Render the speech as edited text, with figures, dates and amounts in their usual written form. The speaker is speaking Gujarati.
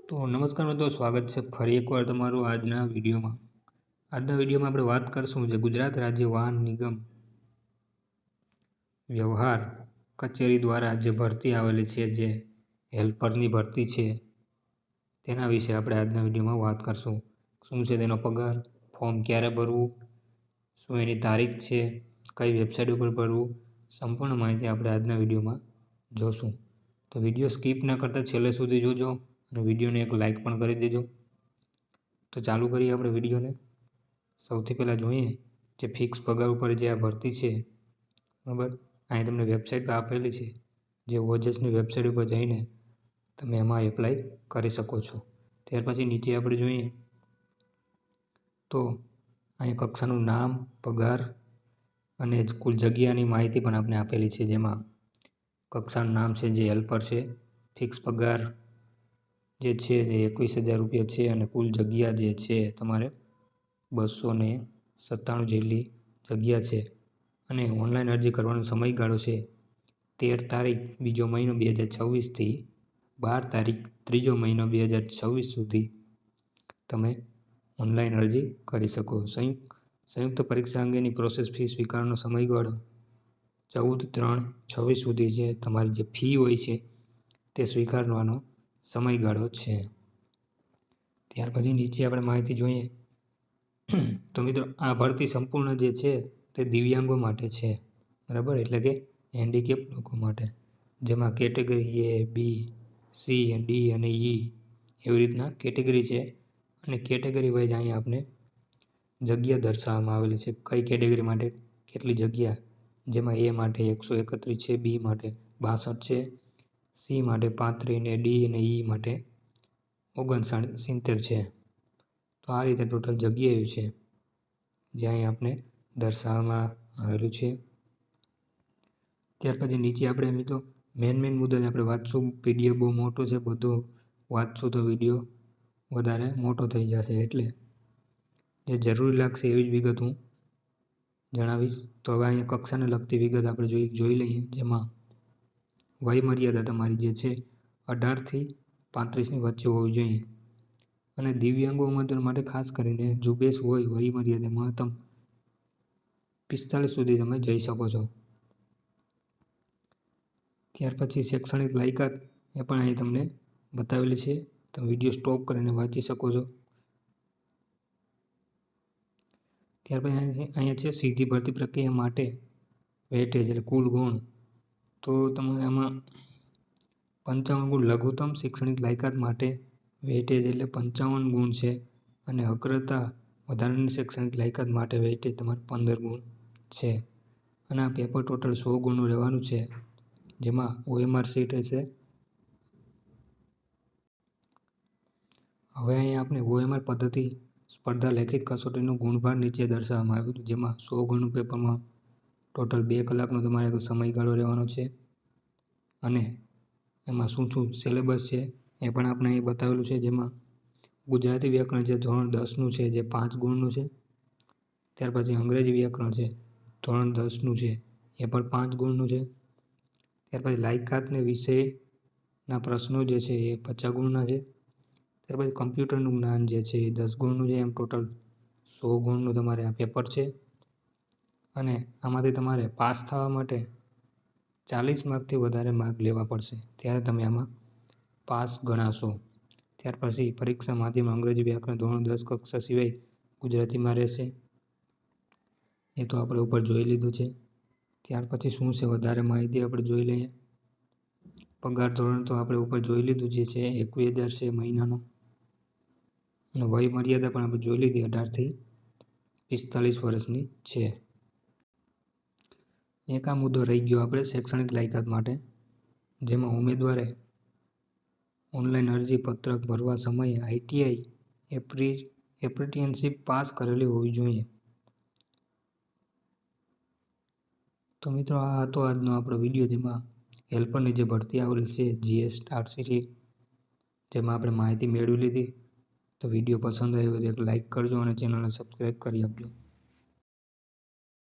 તો નમસ્કાર મિત્રો, સ્વાગત છે ફરી એકવાર તમારું આજના વિડીયોમાં. આજના વિડીયોમાં આપણે વાત કરશું જે ગુજરાત રાજ્ય વાહન નિગમ વ્યવહાર કચેરી દ્વારા જે ભરતી આવેલી છે, જે હેલ્પરની ભરતી છે, તેના વિશે આપણે આજના વિડીયોમાં વાત કરશું. શું છે તેનો પગાર, ફોર્મ ક્યારે ભરવું, શું એની તારીખ છે, કઈ વેબસાઇટ ઉપર ભરવું, સંપૂર્ણ માહિતી આપણે આજના વિડીયોમાં જોશું. તો વિડીયો સ્કીપ ન કરતાં છેલ્લે સુધી જોજો અને વિડીયોને એક લાઇક પણ કરી દેજો. તો ચાલુ કરીએ આપણે વિડીયોને. સૌથી પહેલાં જોઈએ જે ફિક્સ પગાર ઉપર જે આ ભરતી છે, બરાબર. અહીં તમને વેબસાઇટ પર આપેલી છે, જે ઓજસની વેબસાઇટ ઉપર જઈને તમે એમાં એપ્લાય કરી શકો છો. ત્યાર પછી નીચે આપણે જોઈએ તો અહીં કક્ષાનું નામ, પગાર અને કુલ જગ્યાની માહિતી પણ આપણે આપેલી છે, જેમાં કક્ષાનું નામ છે જે હેલ્પર છે, ફિક્સ પગાર જે છે તે 21,000 રૂપિયા છે અને કુલ જગ્યા જે છે તમારે 297 જેટલી જગ્યા છે. અને ઓનલાઈન અરજી કરવાનો સમયગાળો છે 13 તારીખ 2 મહિનો 2024થી 12 તારીખ 3 મહિનો 2026 સુધી તમે ઓનલાઈન અરજી કરી શકો. સંયુક્ત પરીક્ષા અંગેની પ્રોસેસ ફી સ્વીકારવાનો સમયગાળો 14/3/26 સુધી છે. તમારી જે ફી હોય છે તે સ્વીકારવાનો સમયગાળો છે. ત્યાર પછી નીચે આપણે માહિતી જોઈએ તો મિત્રો આ ભરતી સંપૂર્ણ જે છે તે દિવ્યાંગો માટે છે, બરાબર, એટલે કે હેન્ડીકેપ લોકો માટે, જેમાં category A, B, C, D અને E એવી રીતના કેટેગરી છે. અને કેટેગરી વાઇઝ અહીંયા આપણે જગ્યા દર્શાવવામાં આવેલી છે, કઈ કેટેગરી માટે કેટલી જગ્યા, જેમાં A માટે 131 છે, B માટે 62 છે, C માટે 35 અને D અને E માટે 69 છે. તો આ રીતે ટોટલ જગ્યાઓ છે જે અહીં આપણે દર્શાવવામાં આવેલું છે. ત્યાર પછી નીચે આપણે મિત્રો મેન મુદ્દા આપણે વાંચશું. PDF બહુ મોટો છે, બધો વાંચશું તો વિડીયો વધારે મોટો થઈ જશે, એટલે જે જરૂરી લાગશે એવી જ વિગત હું જણાવીશ. તો હવે અહીંયા કક્ષાને લગતી વિગત આપણે જોઈ લઈએ, જેમાં વય મર્યાદા તમારી જે છે 18થી 35ની વચ્ચે હોવી જોઈએ. અને દિવ્યાંગો ઉમેદવાર માટે ખાસ કરીને ઝુંબેશ હોય વય મર્યાદા મહત્તમ 45 સુધી તમે જઈ શકો છો. ત્યાર પછી શૈક્ષણિક લાયકાત એ પણ અહીં તમને બતાવેલી છે, તમે વિડીયો સ્ટોપ કરીને વાંચી શકો છો. ત્યાર પછી અહીંયા છે સીધી ભરતી પ્રક્રિયા માટે વેટેજ એટલે કુલ ગુણ. તો તમારે આમાં 55 ગુણ લઘુત્તમ શૈક્ષણિક લાયકાત માટે વેટેજ એટલે 55 ગુણ છે. અને અગ્રતા વધારાની શૈક્ષણિક લાયકાત માટે વેટેજ તમારે 15 ગુણ છે. અને આ પેપર ટોટલ 100 ગુણનું રહેવાનું છે, જેમાં OMR સીટ હશે. હવે અહીંયા આપણે OMR પદ્ધતિ સ્પર્ધા લેખિત કસોટીનું ગુણભાર નીચે દર્શાવવામાં આવ્યું હતું, જેમાં 100 ગુણનું પેપરમાં ટોટલ 2 કલાકનો તમારે સમયગાળો રહેવાનો છે. અને એમાં શું સિલેબસ છે એ પણ આપણે અહીં બતાવેલું છે, જેમાં ગુજરાતી વ્યાકરણ જે ધોરણ 10નું છે જે 5 ગુણનું છે. ત્યાર પછી અંગ્રેજી વ્યાકરણ છે ધોરણ 10નું છે, એ પણ 5 ગુણનું છે. ત્યાર પછી લાયકાતને વિષયના પ્રશ્નો જે છે એ 50 ગુણના છે. ત્યાર પછી કમ્પ્યુટરનું જ્ઞાન જે છે એ 10 ગુણનું છે. એમ ટોટલ 100 ગુણનું તમારે આ પેપર છે. અને આમાંથી તમારે પાસ થવા માટે 40 માર્કથી વધારે માર્ક લેવા પડશે, ત્યારે તમે આમાં પાસ ગણાશો. ત્યાર પછી પરીક્ષા માધ્યમ અંગ્રેજી વ્યાકરણ ધોરણ 10 કક્ષા સિવાય ગુજરાતીમાં રહેશે, એ તો આપણે ઉપર જોઈ લીધું છે. ત્યાર પછી શું છે વધારે માહિતી આપણે જોઈ લઈએ. પગાર ધોરણ તો આપણે ઉપર જોઈ લીધું જે છે 21,000 છે મહિનાનો. અને વય મર્યાદા પણ આપણે જોઈ લીધી 18થી 45 વર્ષની છે. એક આ મુદ્દો રહી ગયો આપણે શૈક્ષણિક લાયકાત માટે, જેમાં ઉમેદવારે ઓનલાઈન અરજી પત્રક ભરવા સમયે ITI એપ્રેન્ટિસશીપ પાસ કરેલી હોવી જોઈએ. તો મિત્રો આ હતો આજનો આપણો વિડીયો, જેમાં હેલ્પરની જે ભરતી આવેલી છે GSRTC, જેમાં આપણે માહિતી મેળવી લીધી. તો વિડીયો પસંદ આવ્યો તો એક લાઇક કરજો અને ચેનલને સબસ્ક્રાઈબ કરી આપજો.